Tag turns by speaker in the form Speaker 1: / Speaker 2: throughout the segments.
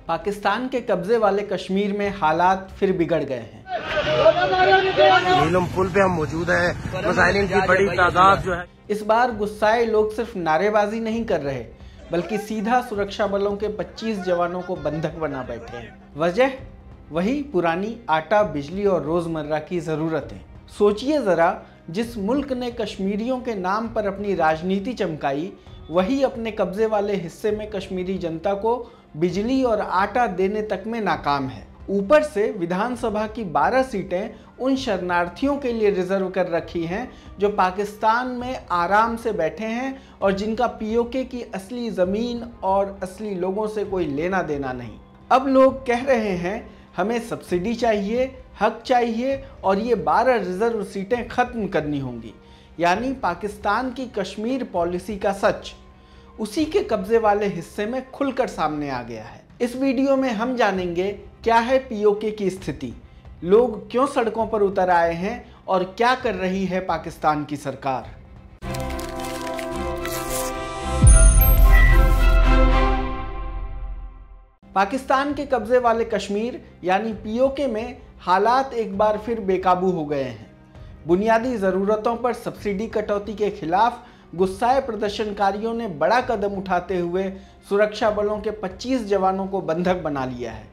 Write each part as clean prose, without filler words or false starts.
Speaker 1: पाकिस्तान के कब्जे वाले कश्मीर में हालात फिर बिगड़ गए हैं।
Speaker 2: नीलम पुल पे हम मौजूद हैं। मुजाहिरीन की बड़ी तादाद जो है।
Speaker 1: इस बार गुस्साए लोग सिर्फ नारेबाजी नहीं कर रहे, बल्कि सीधा सुरक्षा बलों के 25 जवानों को बंधक बना बैठे हैं। वजह वही पुरानी आटा, बिजली और रोजमर्रा की जरूरतें। सोचिए जरा, जिस मुल्क ने कश्मीरियों के नाम पर अपनी राजनीति चमकाई, वही अपने कब्जे वाले हिस्से में कश्मीरी जनता को बिजली और आटा देने तक में नाकाम है। ऊपर से विधानसभा की 12 सीटें उन शरणार्थियों के लिए रिजर्व कर रखी हैं जो पाकिस्तान में आराम से बैठे हैं और जिनका पीओके की असली ज़मीन और असली लोगों से कोई लेना देना नहीं। अब लोग कह रहे हैं हमें सब्सिडी चाहिए, हक चाहिए और ये 12 रिजर्व सीटें ख़त्म करनी होंगी। यानी पाकिस्तान की कश्मीर पॉलिसी का सच उसी के कब्जे वाले हिस्से में खुलकर सामने आ गया है। इस वीडियो में हम जानेंगे क्या है पीओके की स्थिति, लोग क्यों सड़कों पर उतर आए हैं और क्या कर रही है पाकिस्तान की सरकार। पाकिस्तान के कब्जे वाले कश्मीर यानी पीओके में हालात एक बार फिर बेकाबू हो गए हैं। बुनियादी ज़रूरतों पर सब्सिडी कटौती के खिलाफ गुस्साए प्रदर्शनकारियों ने बड़ा कदम उठाते हुए सुरक्षा बलों के 25 जवानों को बंधक बना लिया है।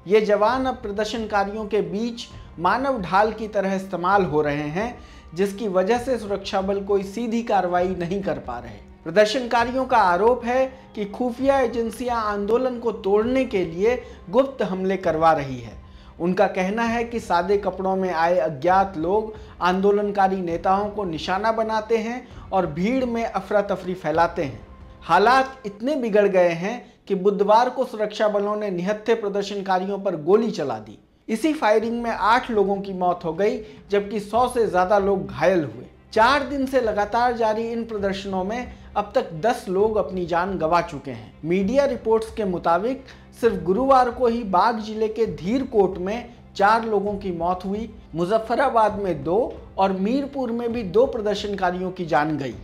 Speaker 1: ये जवान अब प्रदर्शनकारियों के बीच मानव ढाल की तरह इस्तेमाल हो रहे हैं, जिसकी वजह से सुरक्षा बल कोई सीधी कार्रवाई नहीं कर पा रहे। प्रदर्शनकारियों का आरोप है कि खुफिया एजेंसियां आंदोलन को तोड़ने के लिए गुप्त हमले करवा रही है। उनका कहना है कि सादे कपड़ों में आए अज्ञात लोग आंदोलनकारी नेताओं को निशाना बनाते हैं और भीड़ में अफरा तफरी फैलाते हैं। हालात इतने बिगड़ गए हैं कि बुधवार को सुरक्षा बलों ने निहत्थे प्रदर्शनकारियों पर गोली चला दी। इसी फायरिंग में 8 लोगों की मौत हो गई, जबकि 100 से ज़्यादा लोग घायल हुए। 4 दिन से लगातार जारी इन प्रदर्शनों में अब तक 10 लोग अपनी जान गंवा चुके हैं। मीडिया रिपोर्ट्स के मुताबिक सिर्फ गुरुवार को ही बाघ जिले के धीरकोट में 4 लोगों की मौत हुई, मुजफ्फराबाद में 2 और मीरपुर में भी 2 प्रदर्शनकारियों की जान गई।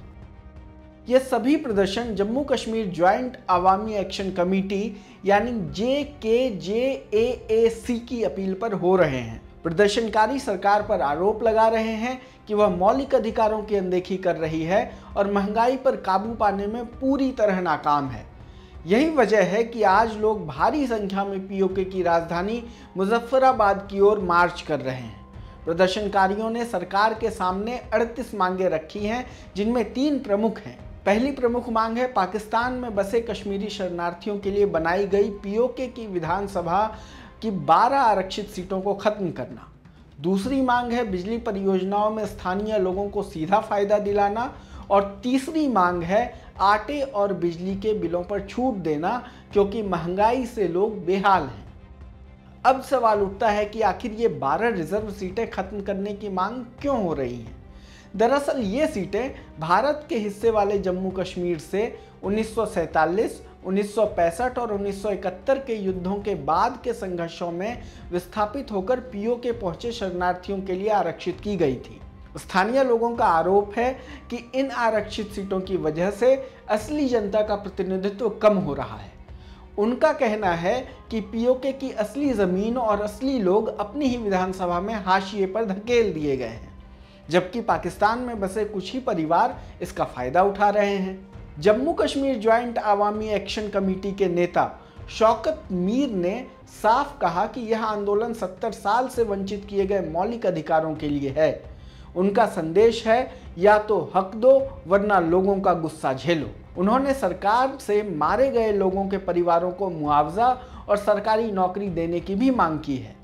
Speaker 1: ये सभी प्रदर्शन जम्मू कश्मीर ज्वाइंट अवामी एक्शन कमेटी यानी JKJAAC की अपील पर हो रहे हैं। प्रदर्शनकारी सरकार पर आरोप लगा रहे हैं कि वह मौलिक अधिकारों की अनदेखी कर रही है और महंगाई पर काबू पाने में पूरी तरह नाकाम है। यही वजह है कि आज लोग भारी संख्या में पीओके की राजधानी मुजफ्फराबाद की ओर मार्च कर रहे हैं। प्रदर्शनकारियों ने सरकार के सामने 38 मांगे रखी हैं, जिनमें 3 प्रमुख हैं। पहली प्रमुख मांग है पाकिस्तान में बसे कश्मीरी शरणार्थियों के लिए बनाई गई पीओके की विधानसभा की 12 आरक्षित सीटों को खत्म करना। दूसरी मांग है बिजली परियोजनाओं में स्थानीय लोगों को सीधा फायदा दिलाना और तीसरी मांग है आटे और बिजली के बिलों पर छूट देना, क्योंकि महंगाई से लोग बेहाल हैं। अब सवाल उठता है कि आखिर ये 12 रिजर्व सीटें खत्म करने की मांग क्यों हो रही हैं। दरअसल ये सीटें भारत के हिस्से वाले जम्मू कश्मीर से 1947, 1965 और 1971 के युद्धों के बाद के संघर्षों में विस्थापित होकर पीओके पहुंचे शरणार्थियों के लिए आरक्षित की गई थी। स्थानीय लोगों का आरोप है कि इन आरक्षित सीटों की वजह से असली जनता का प्रतिनिधित्व कम हो रहा है। उनका कहना है कि पीओके की असली ज़मीन और असली लोग अपनी ही विधानसभा में हाशिए पर धकेल दिए गए हैं, जबकि पाकिस्तान में बसे कुछ ही परिवार इसका फ़ायदा उठा रहे हैं। जम्मू कश्मीर ज्वाइंट अवामी एक्शन कमेटी के नेता शौकत मीर ने साफ कहा कि यह आंदोलन 70 साल से वंचित किए गए मौलिक अधिकारों के लिए है। उनका संदेश है या तो हक दो वरना लोगों का गुस्सा झेलो। उन्होंने सरकार से मारे गए लोगों के परिवारों को मुआवजा और सरकारी नौकरी देने की भी मांग की है।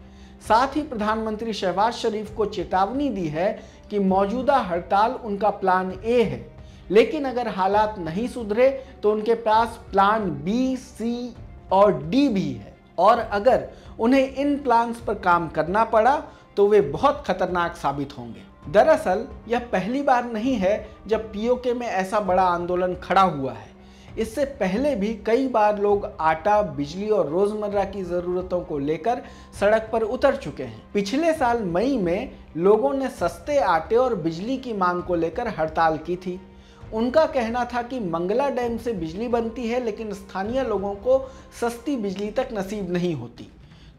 Speaker 1: साथ ही प्रधानमंत्री शहबाज शरीफ को चेतावनी दी है कि मौजूदा हड़ताल उनका प्लान ए है, लेकिन अगर हालात नहीं सुधरे तो उनके पास प्लान बी, सी और डी भी है, और अगर उन्हें इन प्लान्स पर काम करना पड़ा तो वे बहुत खतरनाक साबित होंगे। दरअसल यह पहली बार नहीं है जब पीओके में ऐसा बड़ा आंदोलन खड़ा हुआ है। इससे पहले भी कई बार लोग आटा, बिजली और रोजमर्रा की जरूरतों को लेकर सड़क पर उतर चुके हैं। पिछले साल मई में लोगों ने सस्ते आटे और बिजली की मांग को लेकर हड़ताल की थी। उनका कहना था कि मंगला डैम से बिजली बनती है, लेकिन स्थानीय लोगों को सस्ती बिजली तक नसीब नहीं होती।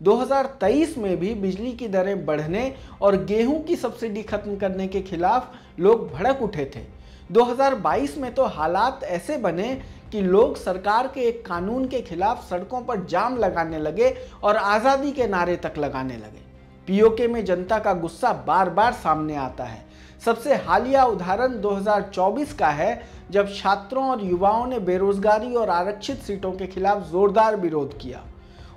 Speaker 1: 2023 में भी बिजली की दरें बढ़ने और गेहूं की सब्सिडी खत्म करने के खिलाफ लोग भड़क उठे थे। 2022 में तो हालात ऐसे बने कि लोग सरकार के एक कानून के खिलाफ सड़कों पर जाम लगाने लगे और आज़ादी के नारे तक लगाने लगे। पीओके में जनता का गुस्सा बार बार सामने आता है। सबसे हालिया उदाहरण 2024 का है, जब छात्रों और युवाओं ने बेरोजगारी और आरक्षित सीटों के खिलाफ जोरदार विरोध किया।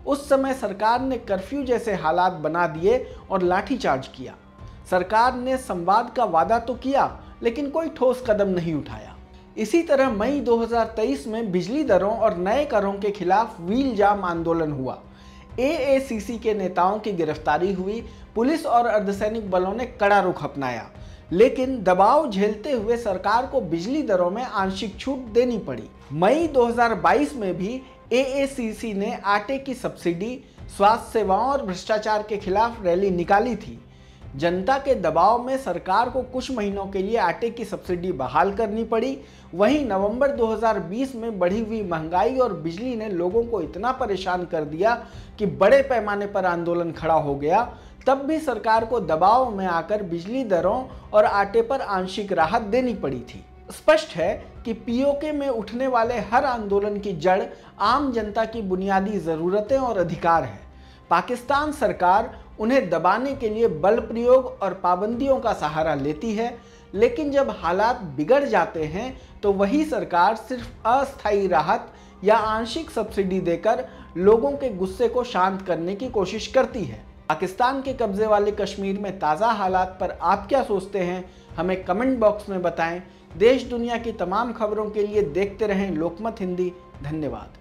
Speaker 1: उस समय सरकार ने कर्फ्यू जैसे हालात बना दिए और लाठीचार्ज किया। सरकार ने संवाद का वादा तो किया, लेकिन कोई ठोस कदम नहीं उठाया। इसी तरह मई 2023 में बिजली दरों और नए करों के खिलाफ व्हील जाम आंदोलन हुआ। एआईसीसी के नेताओं की गिरफ्तारी हुई। पुलिस और अर्धसैनिक बलों ने कड़ा रुख अपनाया, लेकिन दबाव झेलते हुए सरकार को बिजली दरों में आंशिक छूट देनी पड़ी। मई 2022 में भी एआईसीसी ने आटे की सब्सिडी, स्वास्थ्य सेवाओं और भ्रष्टाचार के खिलाफ रैली निकाली थी। जनता के दबाव में सरकार को कुछ महीनों के लिए आटे की सब्सिडी बहाल करनी पड़ी। वहीं नवंबर 2020 में बढ़ी हुई महंगाई और बिजली ने लोगों को इतना परेशान कर दिया कि बड़े पैमाने पर आंदोलन खड़ा हो गया। तब भी सरकार को दबाव में आकर बिजली दरों और आटे पर आंशिक राहत देनी पड़ी थी। स्पष्ट है कि पीओके में उठने वाले हर आंदोलन की जड़ आम जनता की बुनियादी ज़रूरतें और अधिकार है। पाकिस्तान सरकार उन्हें दबाने के लिए बल प्रयोग और पाबंदियों का सहारा लेती है, लेकिन जब हालात बिगड़ जाते हैं तो वही सरकार सिर्फ अस्थायी राहत या आंशिक सब्सिडी देकर लोगों के गुस्से को शांत करने की कोशिश करती है। पाकिस्तान के कब्जे वाले कश्मीर में ताज़ा हालात पर आप क्या सोचते हैं, हमें कमेंट बॉक्स में बताएं। देश दुनिया की तमाम खबरों के लिए देखते रहें लोकमत हिंदी। धन्यवाद।